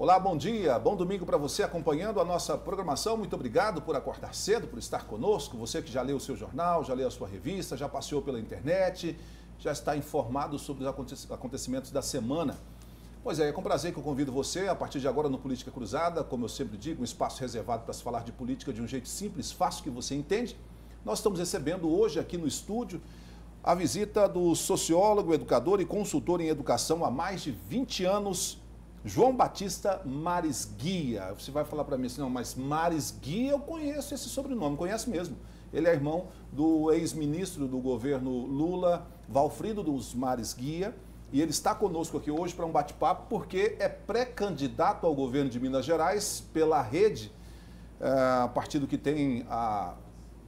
Olá, bom dia, bom domingo para você acompanhando a nossa programação. Muito obrigado por acordar cedo, por estar conosco. Você que já leu o seu jornal, já leu a sua revista, já passeou pela internet, já está informado sobre os acontecimentos da semana. Pois é com prazer que eu convido você, a partir de agora no Política Cruzada, como eu sempre digo, um espaço reservado para se falar de política de um jeito simples, fácil, que você entende. Nós estamos recebendo hoje aqui no estúdio a visita do sociólogo, educador e consultor em educação há mais de 20 anos, João Batista Maris Guia. Você vai falar para mim assim, não, mas Maris Guia, eu conheço esse sobrenome, conheço mesmo. Ele é irmão do ex-ministro do governo Lula, Valfrido dos Maris Guia, e ele está conosco aqui hoje para um bate-papo porque é pré-candidato ao governo de Minas Gerais pela Rede, partido que tem a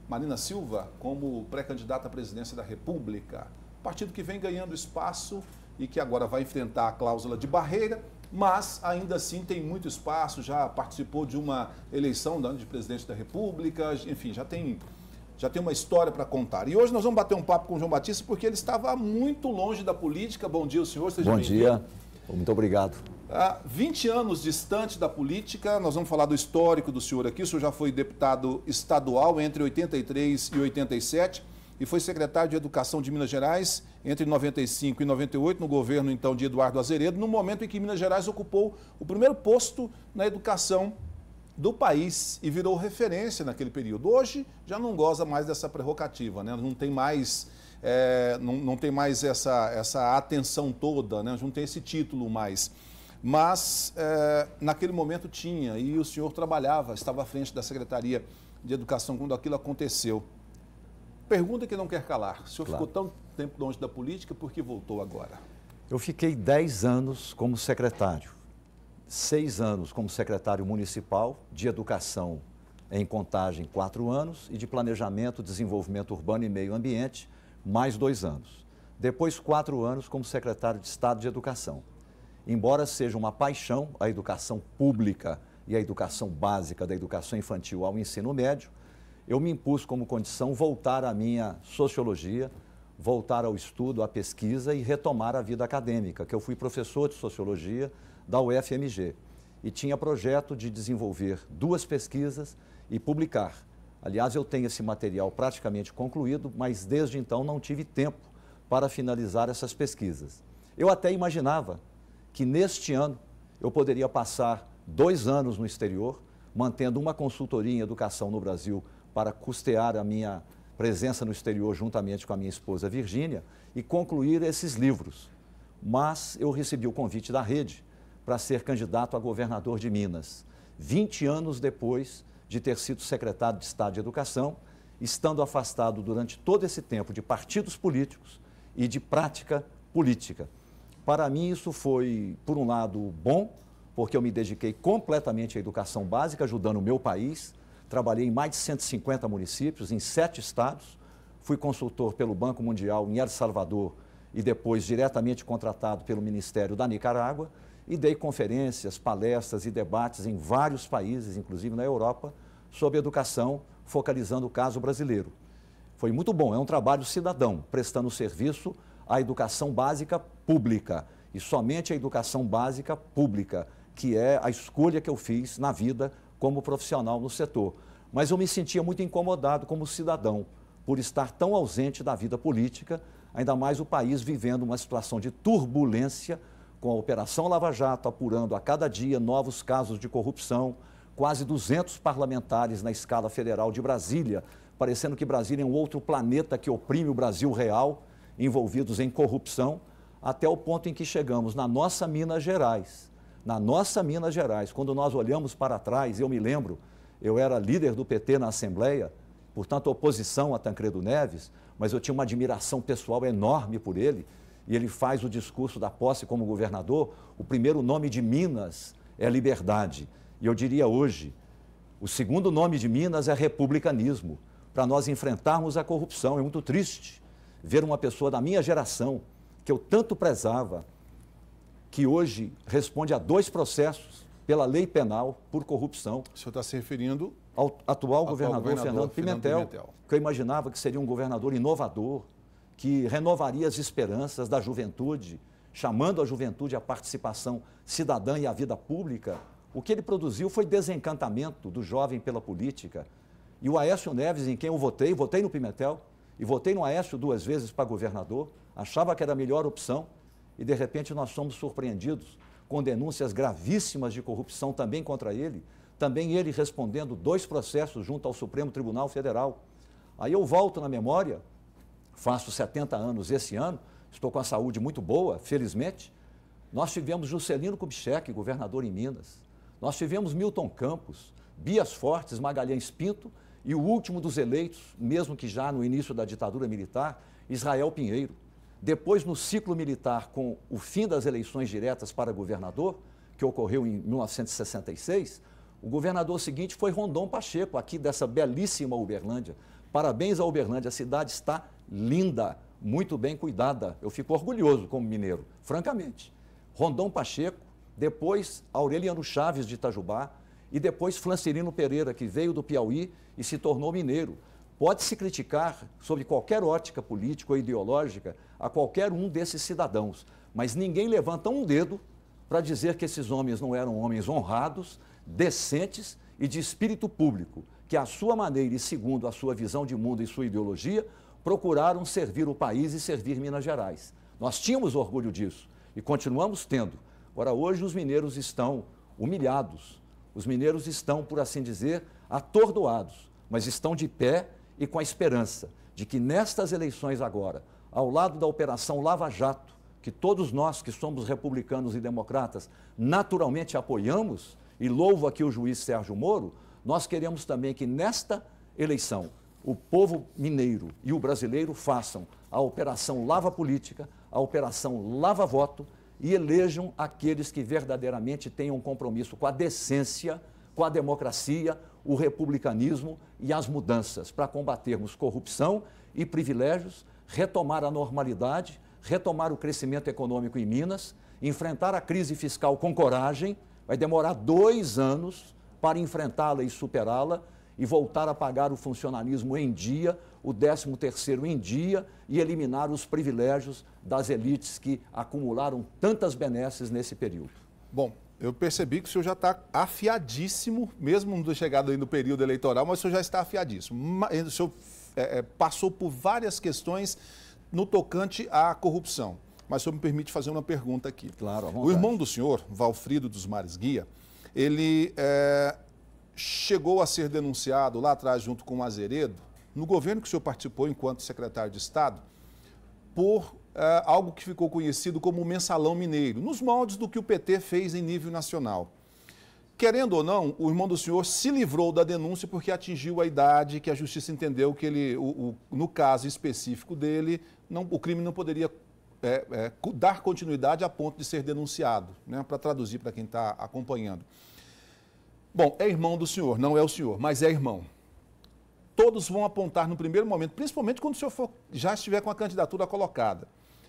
Marina Silva como pré-candidata à presidência da República. Partido que vem ganhando espaço e que agora vai enfrentar a cláusula de barreira, mas ainda assim tem muito espaço, já participou de uma eleição de presidente da República, enfim, já tem uma história para contar. E hoje nós vamos bater um papo com o João Batista porque ele estava muito longe da política. Bom dia, senhor. Seja bem-vindo. Bom dia, muito obrigado. 20 anos distante da política, nós vamos falar do histórico do senhor aqui. O senhor já foi deputado estadual entre 83 e 87 e foi secretário de Educação de Minas Gerais entre 95 e 98, no governo então de Eduardo Azeredo, no momento em que Minas Gerais ocupou o primeiro posto na educação do país e virou referência naquele período. Hoje já não goza mais dessa prerrogativa, né? Não tem mais, não tem mais essa atenção toda, né? Não tem esse título mais. Mas naquele momento tinha, e o senhor trabalhava, estava à frente da Secretaria de Educação quando aquilo aconteceu. Pergunta que não quer calar. O senhor ficou tão tempo longe da política, por que voltou agora? Eu fiquei 10 anos como secretário, 6 anos como secretário municipal de Educação em Contagem, 4 anos, e de Planejamento, Desenvolvimento Urbano e Meio Ambiente, mais 2 anos. Depois, 4 anos como secretário de Estado de Educação. Embora seja uma paixão a educação pública e a educação básica, da educação infantil ao ensino médio, eu me impus como condição voltar à minha sociologia, voltar ao estudo, à pesquisa e retomar a vida acadêmica, que eu fui professor de sociologia da UFMG e tinha projeto de desenvolver 2 pesquisas e publicar. Aliás, eu tenho esse material praticamente concluído, mas desde então não tive tempo para finalizar essas pesquisas. Eu até imaginava que neste ano eu poderia passar 2 anos no exterior, mantendo uma consultoria em educação no Brasil para custear a minha presença no exterior juntamente com a minha esposa Virgínia e concluir esses livros. Mas eu recebi o convite da Rede para ser candidato a governador de Minas, 20 anos depois de ter sido secretário de Estado de Educação, estando afastado durante todo esse tempo de partidos políticos e de prática política. Para mim isso foi, por um lado, bom, porque eu me dediquei completamente à educação básica, ajudando o meu país. Trabalhei em mais de 150 municípios, em 7 estados. Fui consultor pelo Banco Mundial em El Salvador e depois diretamente contratado pelo Ministério da Nicarágua e dei conferências, palestras e debates em vários países, inclusive na Europa, sobre educação, focalizando o caso brasileiro. Foi muito bom, é um trabalho cidadão, prestando serviço à educação básica pública e somente a educação básica pública, que é a escolha que eu fiz na vida como profissional no setor. Mas eu me sentia muito incomodado como cidadão por estar tão ausente da vida política, ainda mais o país vivendo uma situação de turbulência com a Operação Lava Jato apurando a cada dia novos casos de corrupção, quase 200 parlamentares na escala federal de Brasília, parecendo que Brasília é um outro planeta que oprime o Brasil real, envolvidos em corrupção, até o ponto em que chegamos na nossa Minas Gerais. Na nossa Minas Gerais, quando nós olhamos para trás, eu me lembro, eu era líder do PT na Assembleia, portanto oposição a Tancredo Neves, mas eu tinha uma admiração pessoal enorme por ele, e ele faz o discurso da posse como governador, o primeiro nome de Minas é liberdade. E eu diria hoje, o segundo nome de Minas é republicanismo, para nós enfrentarmos a corrupção. É muito triste ver uma pessoa da minha geração, que eu tanto prezava, que hoje responde a 2 processos pela lei penal por corrupção. O senhor está se referindo ao atual governador Fernando Pimentel, que eu imaginava que seria um governador inovador, que renovaria as esperanças da juventude, chamando a juventude à participação cidadã e à vida pública, o que ele produziu foi desencantamento do jovem pela política. E o Aécio Neves, em quem eu votei no Pimentel, e votei no Aécio 2 vezes para governador, achava que era a melhor opção, e de repente nós somos surpreendidos com denúncias gravíssimas de corrupção também contra ele, também ele respondendo 2 processos junto ao Supremo Tribunal Federal. Aí eu volto na memória, faço 70 anos esse ano, estou com a saúde muito boa, felizmente. Nós tivemos Juscelino Kubitschek, governador em Minas. Nós tivemos Milton Campos, Bias Fortes, Magalhães Pinto e o último dos eleitos, mesmo que já no início da ditadura militar, Israel Pinheiro. Depois, no ciclo militar, com o fim das eleições diretas para governador, que ocorreu em 1966, o governador seguinte foi Rondon Pacheco, aqui dessa belíssima Uberlândia. Parabéns à Uberlândia, a cidade está linda, muito bem cuidada. Eu fico orgulhoso como mineiro, francamente. Rondon Pacheco, depois Aureliano Chaves de Itajubá e depois Flancirino Pereira, que veio do Piauí e se tornou mineiro. Pode-se criticar, sob qualquer ótica política ou ideológica, a qualquer um desses cidadãos, mas ninguém levanta um dedo para dizer que esses homens não eram homens honrados, decentes e de espírito público, que à sua maneira e segundo a sua visão de mundo e sua ideologia, procuraram servir o país e servir Minas Gerais. Nós tínhamos orgulho disso e continuamos tendo. Agora, hoje os mineiros estão humilhados, os mineiros estão, por assim dizer, atordoados, mas estão de pé e com a esperança de que nestas eleições agora, ao lado da Operação Lava Jato, que todos nós que somos republicanos e democratas naturalmente apoiamos, e louvo aqui o juiz Sérgio Moro, nós queremos também que nesta eleição o povo mineiro e o brasileiro façam a Operação Lava Política, a Operação Lava Voto e elejam aqueles que verdadeiramente tenham um compromisso com a decência, com a democracia, o republicanismo e as mudanças para combatermos corrupção e privilégios, retomar a normalidade, retomar o crescimento econômico em Minas, enfrentar a crise fiscal com coragem. Vai demorar 2 anos para enfrentá-la e superá-la e voltar a pagar o funcionalismo em dia, o 13º em dia e eliminar os privilégios das elites que acumularam tantas benesses nesse período. Bom, eu percebi que o senhor já está afiadíssimo, mesmo não ter chegado aí no período eleitoral, mas o senhor já está afiadíssimo. O senhor passou por várias questões no tocante à corrupção. Mas o senhor me permite fazer uma pergunta aqui. Claro, à vontade. O irmão do senhor, Valfrido dos Mares Guia, ele chegou a ser denunciado lá atrás, junto com o Azeredo, no governo que o senhor participou enquanto secretário de Estado, por algo que ficou conhecido como o mensalão mineiro, nos moldes do que o PT fez em nível nacional. Querendo ou não, o irmão do senhor se livrou da denúncia porque atingiu a idade que a justiça entendeu que ele, no caso específico dele, o crime não poderia dar continuidade a ponto de ser denunciado, né, para traduzir para quem está acompanhando. Bom, é irmão do senhor, não é o senhor, mas é irmão. Todos vão apontar no primeiro momento, principalmente quando o senhor já estiver com a candidatura colocada.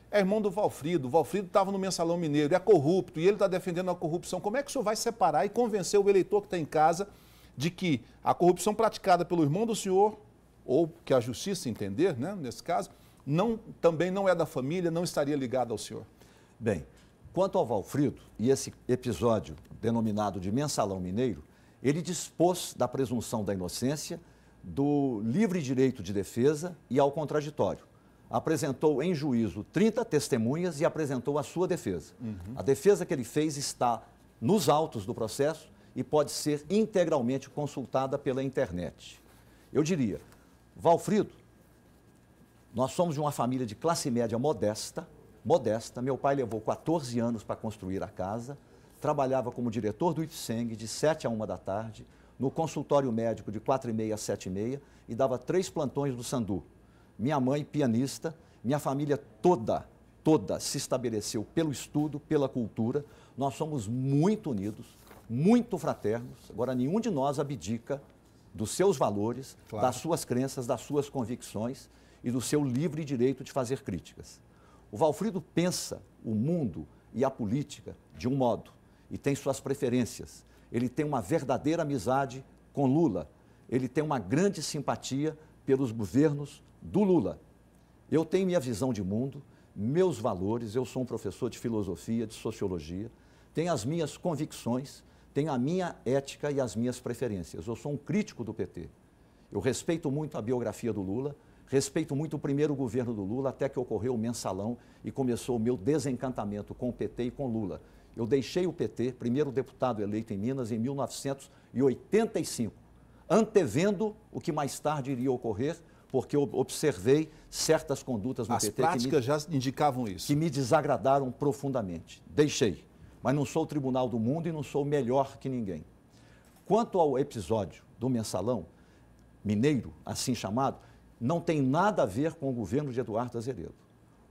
É irmão do Valfrido, o Valfrido estava no Mensalão Mineiro, é corrupto e ele está defendendo a corrupção. Como é que o senhor vai separar e convencer o eleitor que está em casa de que a corrupção praticada pelo irmão do senhor, ou que a justiça entender, né, nesse caso, também não é da família, não estaria ligada ao senhor? Bem, quanto ao Valfrido e esse episódio denominado de Mensalão Mineiro, ele dispôs da presunção da inocência, do livre direito de defesa e ao contraditório. Apresentou em juízo 30 testemunhas e apresentou a sua defesa. A defesa que ele fez está nos autos do processo e pode ser integralmente consultada pela internet. Eu diria, Valfrido, nós somos de uma família de classe média modesta. Meu pai levou 14 anos para construir a casa, trabalhava como diretor do IPSENG de 7 a 1 da tarde, no consultório médico de 4h30 a 7h30 e dava 3 plantões do Sandu. Minha mãe, pianista, minha família toda se estabeleceu pelo estudo, pela cultura. Nós somos muito unidos, muito fraternos. Agora, nenhum de nós abdica dos seus valores, claro, das suas crenças, das suas convicções e do seu livre direito de fazer críticas. O Valfrido pensa o mundo e a política de um modo e tem suas preferências. Ele tem uma verdadeira amizade com Lula. Ele tem uma grande simpatia pelos governos do Lula. Eu tenho minha visão de mundo, meus valores, eu sou um professor de filosofia, de sociologia, tenho as minhas convicções, tenho a minha ética e as minhas preferências. Eu sou um crítico do PT. Eu respeito muito a biografia do Lula, respeito muito o primeiro governo do Lula, até que ocorreu o mensalão e começou o meu desencantamento com o PT e com Lula. Eu deixei o PT, primeiro deputado eleito em Minas, em 1985, antevendo o que mais tarde iria ocorrer, porque eu observei certas condutas no PT. As práticas já indicavam isso. Que me desagradaram profundamente. Deixei. Mas não sou o tribunal do mundo e não sou melhor que ninguém. Quanto ao episódio do mensalão mineiro, assim chamado, não tem nada a ver com o governo de Eduardo Azeredo.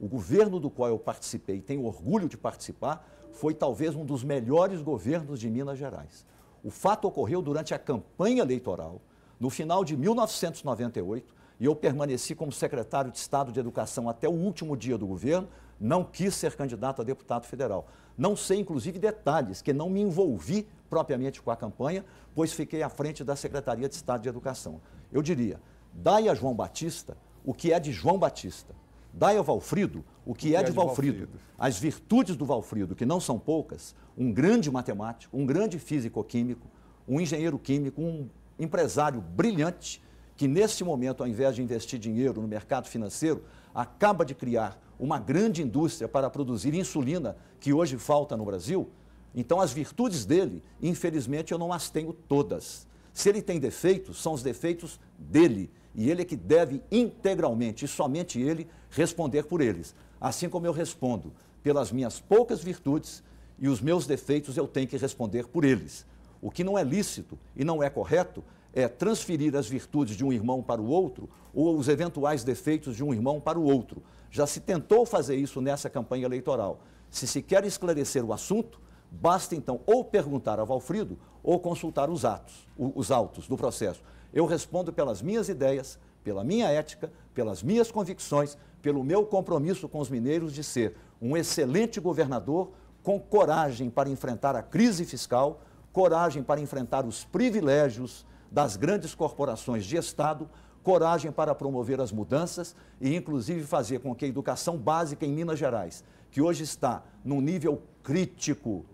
O governo do qual eu participei, tenho orgulho de participar, foi talvez um dos melhores governos de Minas Gerais. O fato ocorreu durante a campanha eleitoral, no final de 1998, e eu permaneci como secretário de Estado de Educação até o último dia do governo, não quis ser candidato a deputado federal. Não sei, inclusive, detalhes, que não me envolvi propriamente com a campanha, pois fiquei à frente da Secretaria de Estado de Educação. Eu diria, dai a João Batista o que é de João Batista. Dai a Valfrido o que é de Valfrido. As virtudes do Valfrido, que não são poucas, um grande matemático, um grande físico-químico, um engenheiro químico, um empresário brilhante, que nesse momento, ao invés de investir dinheiro no mercado financeiro, acaba de criar uma grande indústria para produzir insulina, que hoje falta no Brasil. Então, as virtudes dele, infelizmente, eu não as tenho todas. Se ele tem defeitos, são os defeitos dele. E ele é que deve integralmente, e somente ele, responder por eles. Assim como eu respondo pelas minhas poucas virtudes e os meus defeitos, eu tenho que responder por eles. O que não é lícito e não é correto é transferir as virtudes de um irmão para o outro ou os eventuais defeitos de um irmão para o outro. Já se tentou fazer isso nessa campanha eleitoral. Se se quer esclarecer o assunto, basta então ou perguntar a Valfrido ou consultar os autos do processo. Eu respondo pelas minhas ideias, pela minha ética, pelas minhas convicções, pelo meu compromisso com os mineiros de ser um excelente governador com coragem para enfrentar a crise fiscal, coragem para enfrentar os privilégios das grandes corporações de Estado, coragem para promover as mudanças e, inclusive, fazer com que a educação básica em Minas Gerais, que hoje está num nível crítico,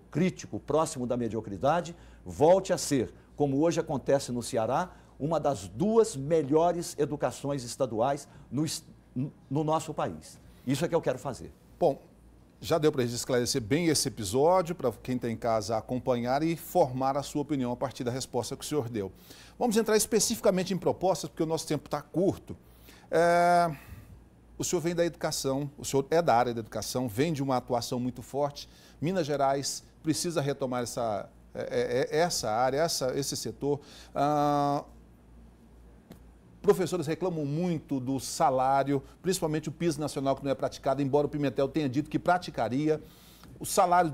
próximo da mediocridade, volte a ser, como hoje acontece no Ceará, uma das 2 melhores educações estaduais no nosso país. Isso é que eu quero fazer. Bom, já deu para a gente esclarecer bem esse episódio, para quem está em casa acompanhar e formar a sua opinião a partir da resposta que o senhor deu. Vamos entrar especificamente em propostas, porque o nosso tempo está curto. O senhor vem da educação, o senhor é da área da educação, vem de uma atuação muito forte. Minas Gerais precisa retomar essa área, esse setor. Professores reclamam muito do salário, principalmente o piso nacional que não é praticado, embora o Pimentel tenha dito que praticaria. O salário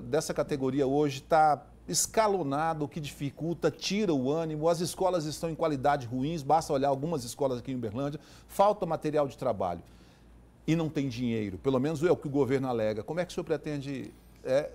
dessa categoria hoje está escalonado, o que dificulta, tira o ânimo. As escolas estão em qualidade ruins, basta olhar algumas escolas aqui em Uberlândia, falta material de trabalho e não tem dinheiro, pelo menos é o que o governo alega. Como é que o senhor pretende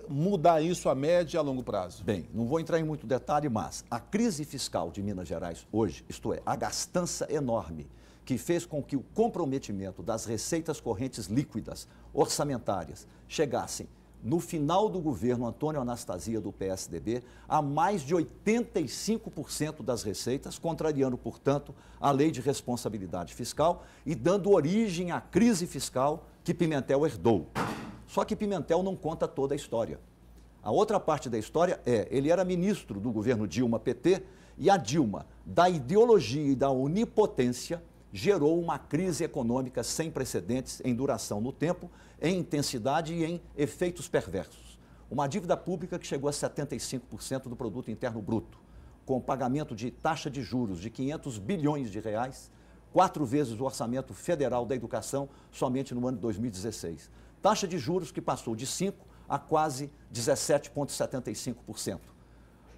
mudar isso a médio e a longo prazo? Bem, não vou entrar em muito detalhe, mas a crise fiscal de Minas Gerais hoje, isto é, a gastança enorme que fez com que o comprometimento das receitas correntes líquidas, orçamentárias, chegassem no final do governo Antônio Anastasia do PSDB a mais de 85% das receitas, contrariando, portanto, a lei de responsabilidade fiscal e dando origem à crise fiscal que Pimentel herdou. Só que Pimentel não conta toda a história. A outra parte da história ele era ministro do governo Dilma-PT e a Dilma, da ideologia e da onipotência, gerou uma crise econômica sem precedentes em duração no tempo, em intensidade e em efeitos perversos. Uma dívida pública que chegou a 75% do produto interno bruto, com pagamento de taxa de juros de 500 bilhões de reais, 4 vezes o orçamento federal da educação somente no ano de 2016. Taxa de juros que passou de 5% a quase 17,75%.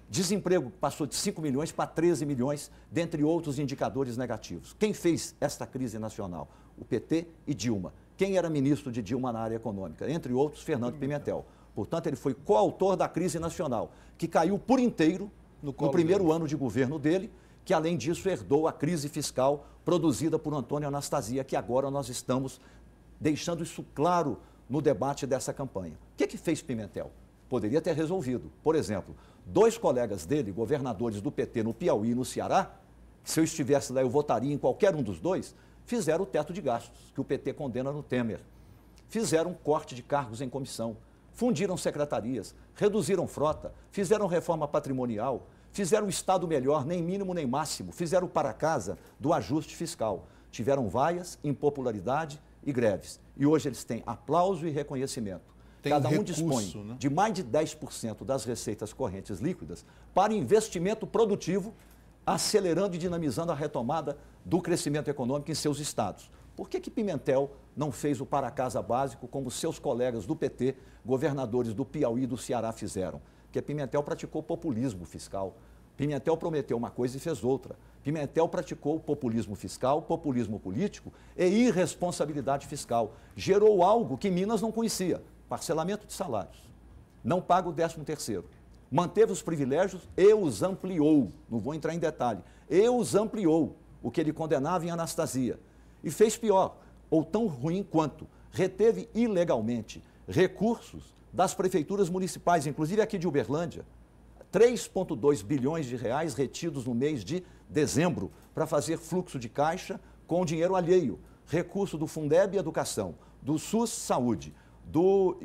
Desemprego passou de 5 milhões para 13 milhões, dentre outros indicadores negativos. Quem fez esta crise nacional? O PT e Dilma. Quem era ministro de Dilma na área econômica? Entre outros, Fernando Pimentel. Portanto, ele foi coautor da crise nacional, que caiu por inteiro no primeiro ano de governo dele, que, além disso, herdou a crise fiscal produzida por Antônio Anastasia, que agora nós estamos deixando isso claro no debate dessa campanha. O que fez Pimentel? Poderia ter resolvido. Por exemplo, 2 colegas dele, governadores do PT no Piauí e no Ceará, se eu estivesse lá eu votaria em qualquer um dos 2, fizeram o teto de gastos, que o PT condena no Temer. Fizeram um corte de cargos em comissão, fundiram secretarias, reduziram frota, fizeram reforma patrimonial, fizeram o Estado melhor, nem mínimo nem máximo, fizeram o para casa do ajuste fiscal. Tiveram vaias, impopularidade e greves. E hoje eles têm aplauso e reconhecimento. Cada um dispõe de mais de 10% das receitas correntes líquidas para investimento produtivo, acelerando e dinamizando a retomada do crescimento econômico em seus estados. Por que Pimentel não fez o para casa básico como seus colegas do PT, governadores do Piauí e do Ceará fizeram? Porque Pimentel praticou populismo fiscal. Pimentel prometeu uma coisa e fez outra. Pimentel praticou populismo fiscal, populismo político e irresponsabilidade fiscal. Gerou algo que Minas não conhecia: parcelamento de salários. Não paga o 13º. Manteve os privilégios e os ampliou. Não vou entrar em detalhe. E os ampliou, o que ele condenava em Anastasia. E fez pior, ou tão ruim quanto, reteve ilegalmente recursos das prefeituras municipais, inclusive aqui de Uberlândia, 3,2 bilhões de reais retidos no mês de dezembro para fazer fluxo de caixa com dinheiro alheio, recurso do Fundeb Educação, do SUS Saúde, do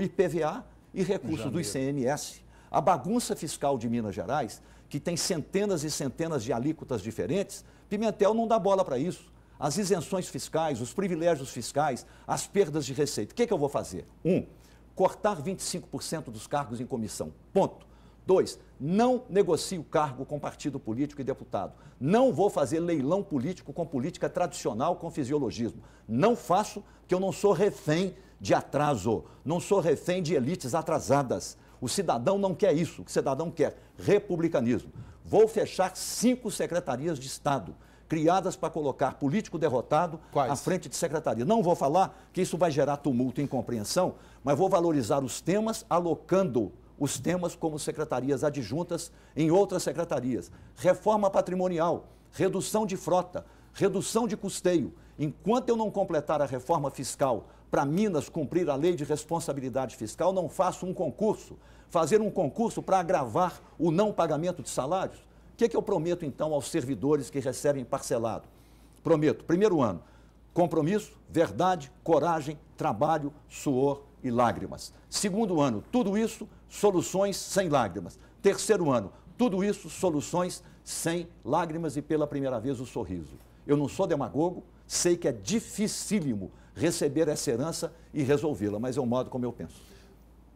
IPVA e recursos do ICMS. A bagunça fiscal de Minas Gerais, que tem centenas e centenas de alíquotas diferentes, Pimentel não dá bola para isso. As isenções fiscais, os privilégios fiscais, as perdas de receita. O que eu vou fazer? 1, cortar 25% dos cargos em comissão. Ponto. 2, não negocio cargo com partido político e deputado. Não vou fazer leilão político com política tradicional, com fisiologismo. Não faço, porque eu não sou refém de atraso, não sou refém de elites atrasadas. O cidadão não quer isso, o cidadão quer republicanismo. Vou fechar 5 secretarias de Estado, criadas para colocar político derrotado à frente de secretaria. Não vou falar que isso vai gerar tumulto e incompreensão, mas vou valorizar os temas, alocando os temas como secretarias adjuntas em outras secretarias. Reforma patrimonial, redução de frota, redução de custeio. Enquanto eu não completar a reforma fiscal para Minas cumprir a lei de responsabilidade fiscal, não faço um concurso. Fazer um concurso para agravar o não pagamento de salários. O que eu prometo, então, aos servidores que recebem parcelado? Prometo, primeiro ano, compromisso, verdade, coragem, trabalho, suor e lágrimas. Segundo ano, tudo isso, soluções sem lágrimas. Terceiro ano, tudo isso, soluções sem lágrimas e, pela primeira vez, o sorriso. Eu não sou demagogo, sei que é dificílimo receber essa herança e resolvê-la, mas é o modo como eu penso.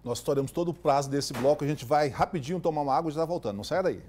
Nós estouramos todo o prazo desse bloco, a gente vai rapidinho tomar uma água e já está voltando. Não saia daí.